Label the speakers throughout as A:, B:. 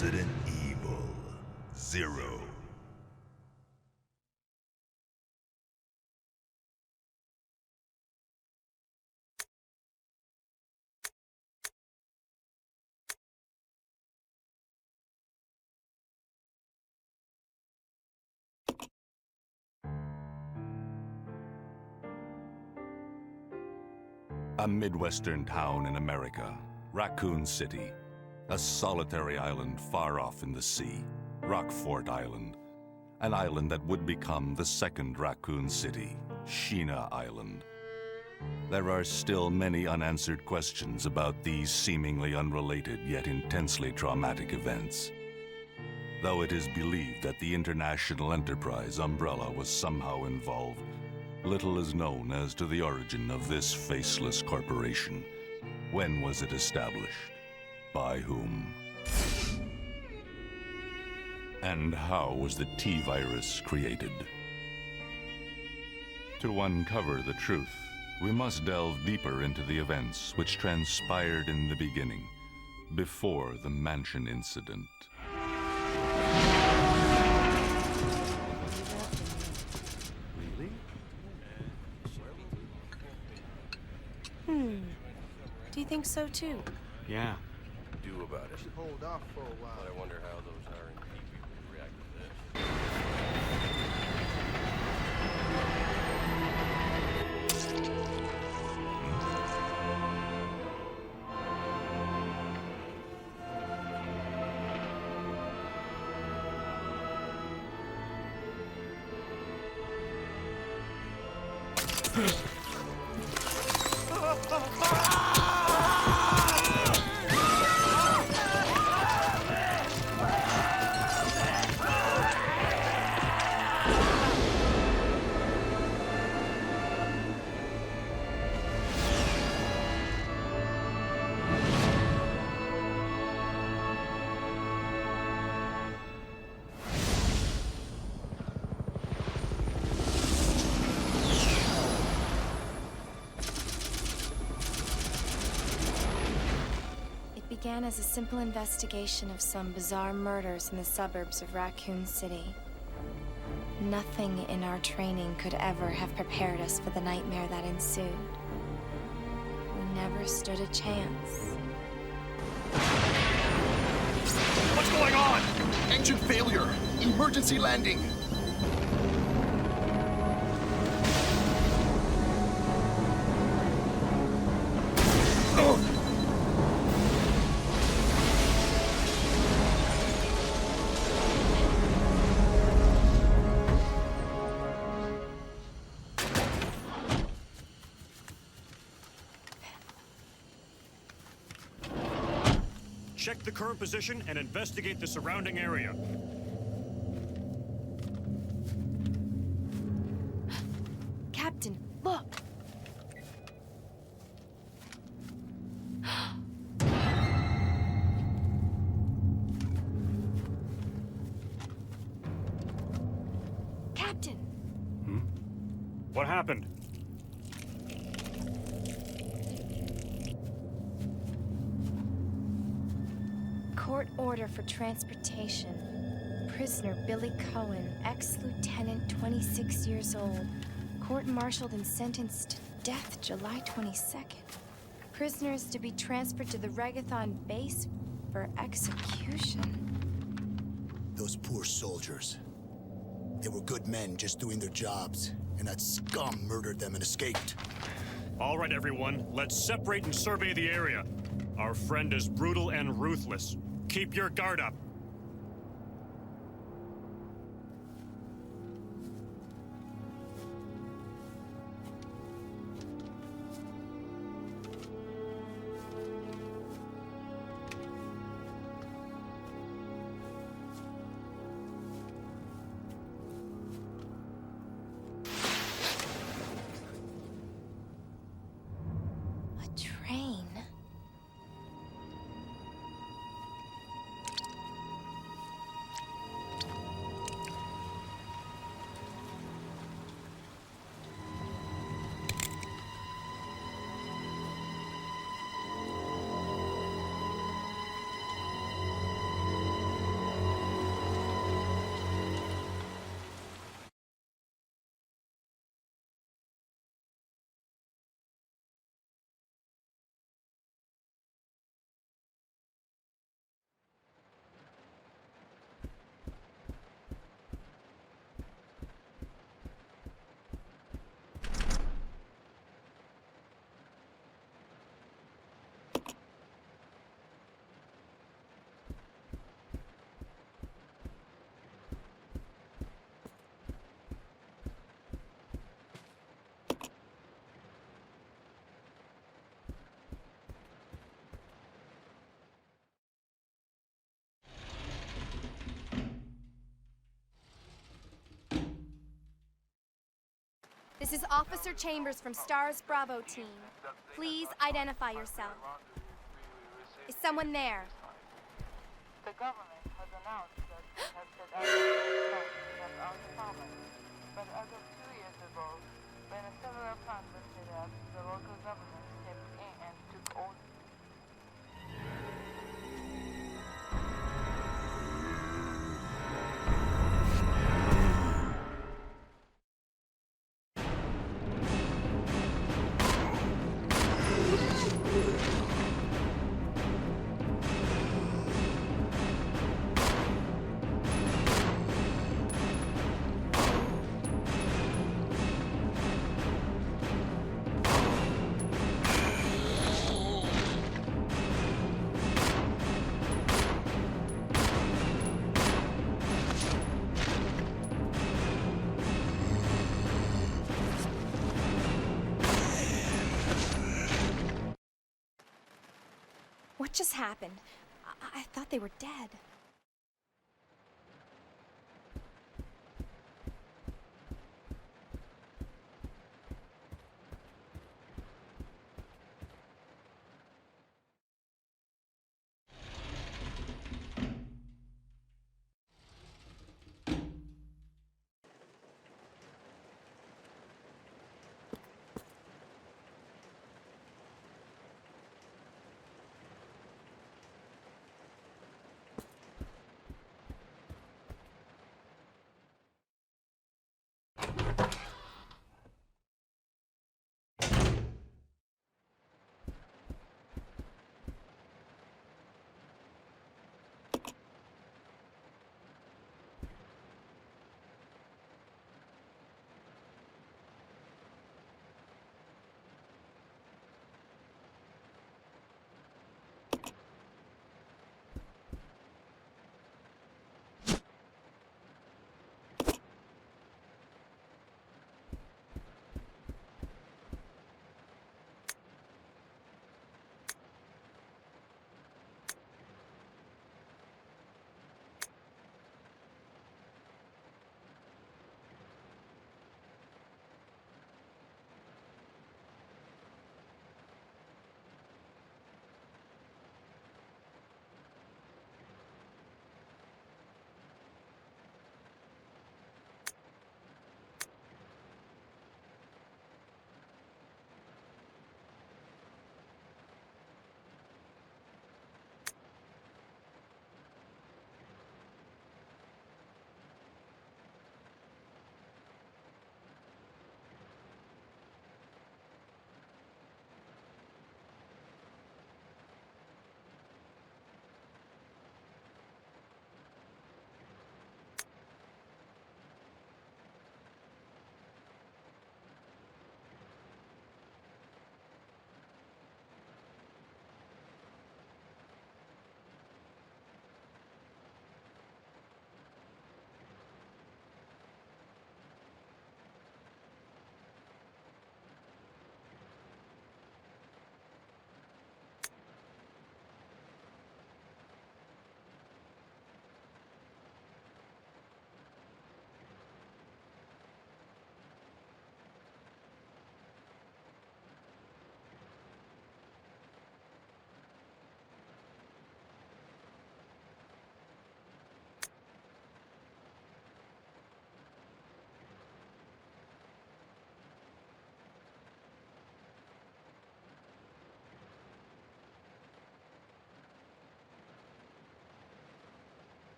A: Resident Evil Zero.
B: A Midwestern town in America, Raccoon City. A solitary island far off in the sea, Rockfort Island. An island that would become the second Raccoon City, Sheena Island. There are still many unanswered questions about these seemingly unrelated yet intensely traumatic events. Though it is believed that the international enterprise Umbrella was somehow involved, little is known as to the origin of this faceless corporation. When was it established? By whom? And how was the T-Virus created? To uncover the truth, we must delve deeper into the events which transpired in the beginning, before the mansion incident.
C: Do you think so too?
D: Yeah.
E: Do about it.
F: Hold off for a while.
E: But I wonder how those R&D people would react to this.
C: Began as a simple investigation of some bizarre murders in the suburbs of Raccoon City. Nothing in our training could ever have prepared us for the nightmare that ensued. We never stood a chance.
G: What's going on? Engine failure! Emergency landing!
D: Check the current position and investigate the surrounding area.
C: Captain, look! Captain!
D: What happened?
C: Court order for transportation. Prisoner Billy Cohen, ex-lieutenant, 26 years old. Court-martialed and sentenced to death July 22nd. Prisoners to be transferred to the Regathon base for execution.
H: Those poor soldiers. They were good men just doing their jobs, and that scum murdered them and escaped.
D: All right, everyone, let's separate and survey the area. Our friend is brutal and ruthless. Keep your guard up.
C: A train?
F: This is Officer Chambers from STARS Bravo team. Please identify yourself. Is someone there?
I: The government has announced that it has set out that our department. But as of 2 years ago, when a several plans were set up, the local government stepped in and took over.
C: What just happened? I thought they were dead.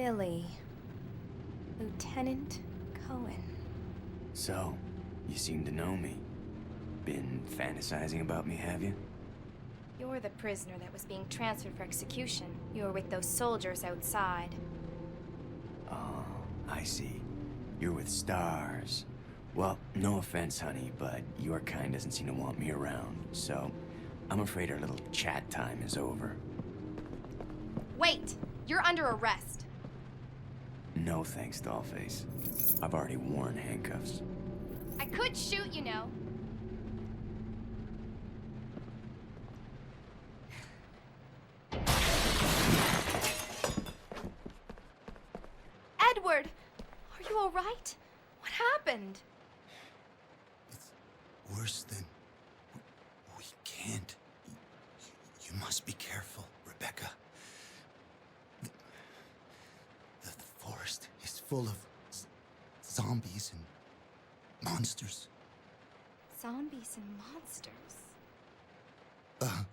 C: Billy. Lieutenant Cohen.
J: So, you seem to know me. Been fantasizing about me, have you?
C: You're the prisoner that was being transferred for execution. You were with those soldiers outside.
J: Oh, I see. You're with stars. Well, no offense, honey, but your kind doesn't seem to want me around, so I'm afraid our little chat time is over.
F: Wait! You're under arrest.
J: No thanks, Dollface. I've already worn handcuffs.
F: I could shoot, you know. Edward! Are you alright? What happened?
H: It's worse than... We can't. You must be careful, Rebecca. The forest is full of zombies and monsters.
C: Zombies and monsters.
F: Ah!